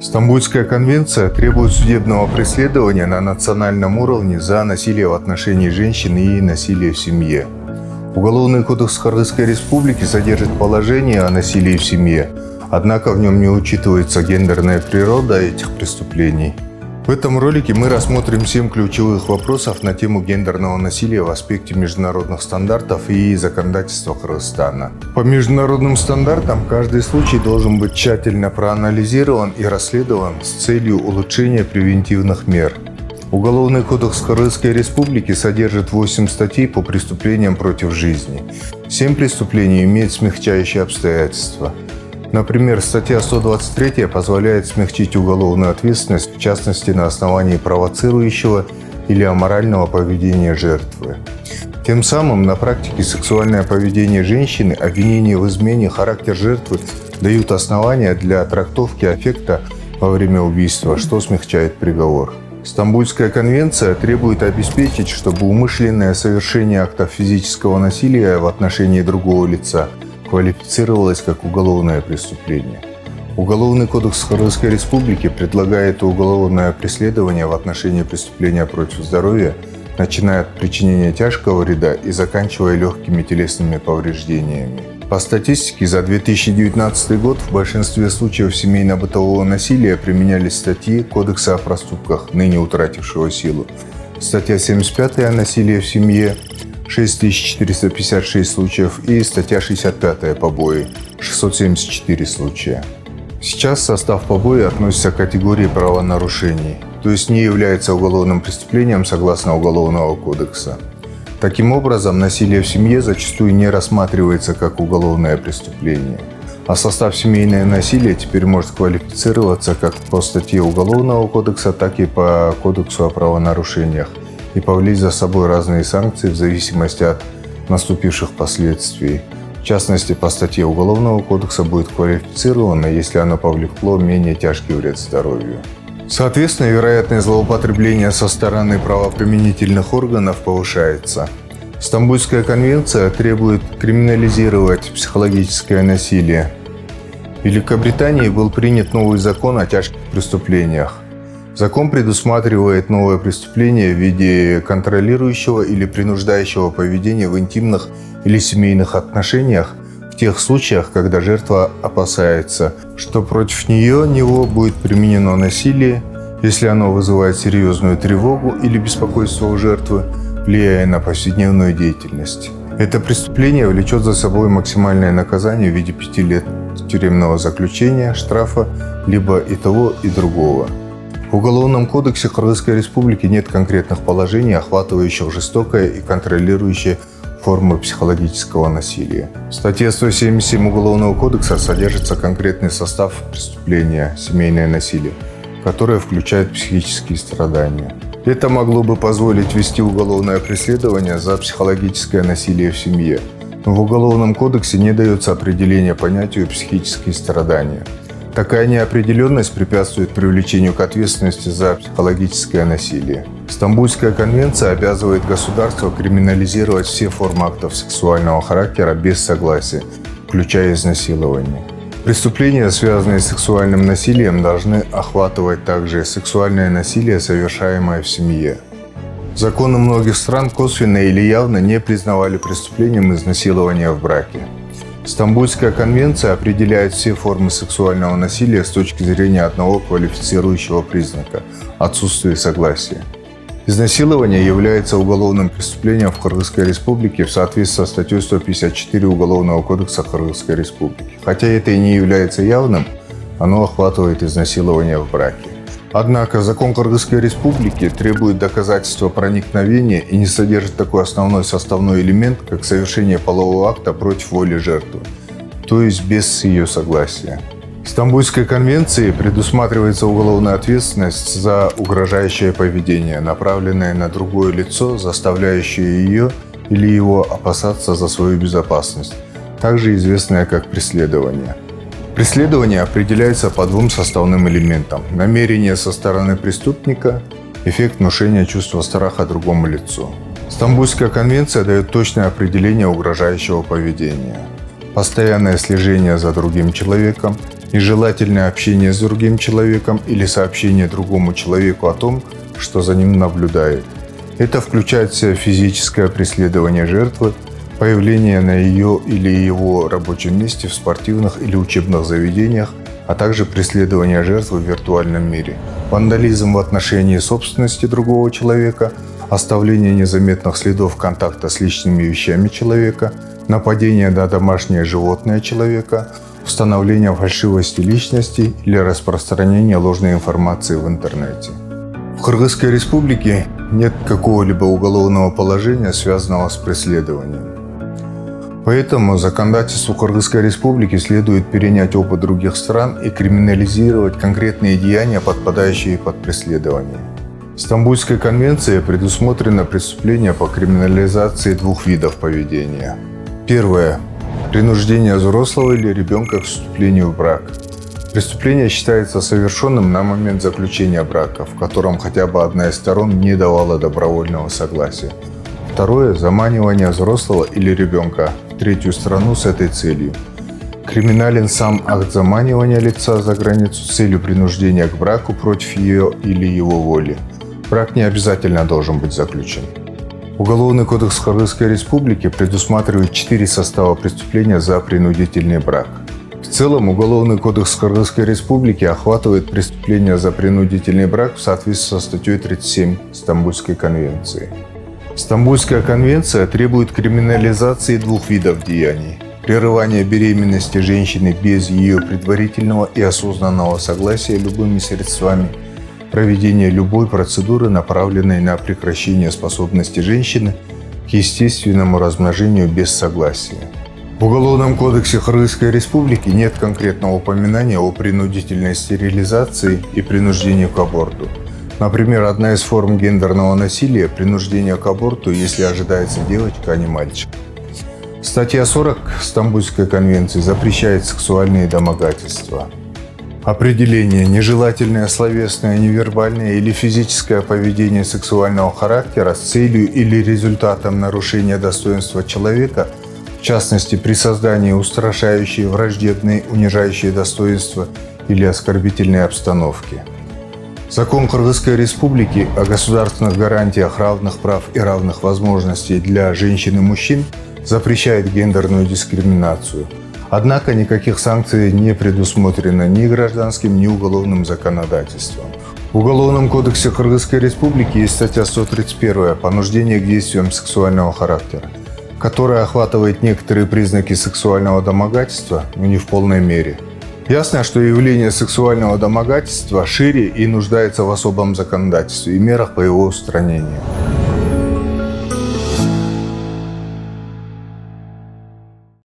Стамбульская конвенция требует судебного преследования на национальном уровне за насилие в отношении женщин и насилие в семье. Уголовный кодекс Кыргызской Республики содержит положение о насилии в семье, однако в нем не учитывается гендерная природа этих преступлений. В этом ролике мы рассмотрим 7 ключевых вопросов на тему гендерного насилия в аспекте международных стандартов и законодательства Кыргызстана. По международным стандартам каждый случай должен быть тщательно проанализирован и расследован с целью улучшения превентивных мер. Уголовный кодекс Кыргызской Республики содержит 8 статей по преступлениям против жизни. 7 преступлений имеют смягчающие обстоятельства. Например, статья 123 позволяет смягчить уголовную ответственность, в частности, на основании провоцирующего или аморального поведения жертвы. Тем самым на практике сексуальное поведение женщины, обвинение в измене, характер жертвы дают основания для трактовки аффекта во время убийства, что смягчает приговор. Стамбульская конвенция требует обеспечить, чтобы умышленное совершение актов физического насилия в отношении другого лица квалифицировалось как уголовное преступление. Уголовный кодекс Кыргызской Республики предлагает уголовное преследование в отношении преступления против здоровья, начиная от причинения тяжкого вреда и заканчивая легкими телесными повреждениями. По статистике, за 2019 год в большинстве случаев семейно-бытового насилия применялись статьи Кодекса о проступках, ныне утратившего силу. Статья 75 о насилии в семье, 6456 случаев, и статья 65 побои, 674 случая. Сейчас состав побои относится к категории правонарушений, то есть не является уголовным преступлением согласно Уголовного кодекса. Таким образом, насилие в семье зачастую не рассматривается как уголовное преступление. А состав семейное насилие теперь может квалифицироваться как по статье Уголовного кодекса, так и по Кодексу о правонарушениях и повлечь за собой разные санкции в зависимости от наступивших последствий. В частности, по статье Уголовного кодекса будет квалифицировано, если оно повлекло менее тяжкий вред здоровью. Соответственно, вероятность злоупотребления со стороны правоприменительных органов повышается. Стамбульская конвенция требует криминализировать психологическое насилие. В Великобритании был принят новый закон о тяжких преступлениях. Закон предусматривает новое преступление в виде контролирующего или принуждающего поведения в интимных или семейных отношениях в тех случаях, когда жертва опасается, что против него будет применено насилие, если оно вызывает серьезную тревогу или беспокойство у жертвы, влияя на повседневную деятельность. Это преступление влечет за собой максимальное наказание в виде 5 лет тюремного заключения, штрафа, либо и того, и другого. В Уголовном кодексе Кыргызской Республики нет конкретных положений, охватывающих жестокое и контролирующее формы психологического насилия. В статье 177 Уголовного кодекса содержится конкретный состав преступления «семейное насилие», которое включает психические страдания. Это могло бы позволить вести уголовное преследование за психологическое насилие в семье. Но в Уголовном кодексе не дается определение понятию «психические страдания». Такая неопределенность препятствует привлечению к ответственности за психологическое насилие. Стамбульская конвенция обязывает государство криминализировать все формы актов сексуального характера без согласия, включая изнасилование. Преступления, связанные с сексуальным насилием, должны охватывать также сексуальное насилие, совершаемое в семье. Законы многих стран косвенно или явно не признавали преступлением изнасилования в браке. Стамбульская конвенция определяет все формы сексуального насилия с точки зрения одного квалифицирующего признака – отсутствия согласия. Изнасилование является уголовным преступлением в Кыргызской Республике в соответствии со статьей 154 Уголовного кодекса Кыргызской Республики. Хотя это и не является явным, оно охватывает изнасилование в браке. Однако закон Кыргызской Республики требует доказательства проникновения и не содержит такой основной составной элемент, как совершение полового акта против воли жертвы, то есть без ее согласия. В Стамбульской конвенции предусматривается уголовная ответственность за угрожающее поведение, направленное на другое лицо, заставляющее ее или его опасаться за свою безопасность, также известное как преследование. Преследование определяется по 2 составным элементам – намерение со стороны преступника, эффект внушения чувства страха другому лицу. Стамбульская конвенция дает точное определение угрожающего поведения. постоянное слежение за другим человеком, нежелательное общение с другим человеком или сообщение другому человеку о том, что за ним наблюдает. Это включает в себя физическое преследование жертвы, появление на ее или его рабочем месте в спортивных или учебных заведениях, а также преследование жертвы в виртуальном мире, вандализм в отношении собственности другого человека, оставление незаметных следов контакта с личными вещами человека, нападение на домашнее животное человека, установление фальшивости личности или распространение ложной информации в интернете. В Кыргызской республике нет какого-либо уголовного положения, связанного с преследованием. Поэтому законодательству Кыргызской республики следует перенять опыт других стран и криминализировать конкретные деяния, подпадающие под преследование. В Стамбульской конвенции предусмотрено преступление по криминализации двух видов поведения. Первое. Принуждение взрослого или ребенка к вступлению в брак. Преступление считается совершенным на момент заключения брака, в котором хотя бы одна из сторон не давала добровольного согласия. Второе – заманивание взрослого или ребенка в третью страну с этой целью. Криминален сам акт заманивания лица за границу с целью принуждения к браку против ее или его воли. Брак не обязательно должен быть заключен. Уголовный кодекс Кыргызской республики предусматривает 4 состава преступления за принудительный брак. В целом, Уголовный кодекс Кыргызской республики охватывает преступления за принудительный брак в соответствии со статьей 37 Стамбульской конвенции. Стамбульская конвенция требует криминализации двух видов деяний: прерывания беременности женщины без ее предварительного и осознанного согласия любыми средствами, проведение любой процедуры, направленной на прекращение способности женщины к естественному размножению без согласия. В Уголовном кодексе Кыргызской республики нет конкретного упоминания о принудительной стерилизации и принуждении к аборту. Например, одна из форм гендерного насилия – принуждение к аборту, если ожидается девочка, а не мальчик. Статья 40 Стамбульской конвенции запрещает сексуальные домогательства. Определение: нежелательное словесное, невербальное или физическое поведение сексуального характера с целью или результатом нарушения достоинства человека, в частности при создании устрашающей, враждебной, унижающей достоинства или оскорбительной обстановки. Закон Кыргызской республики о государственных гарантиях равных прав и равных возможностей для женщин и мужчин запрещает гендерную дискриминацию. Однако никаких санкций не предусмотрено ни гражданским, ни уголовным законодательством. В Уголовном кодексе Кыргызской республики есть статья 131 «Понуждение к действиям сексуального характера», которая охватывает некоторые признаки сексуального домогательства, но не в полной мере. Ясно, что явление сексуального домогательства шире и нуждается в особом законодательстве и мерах по его устранению.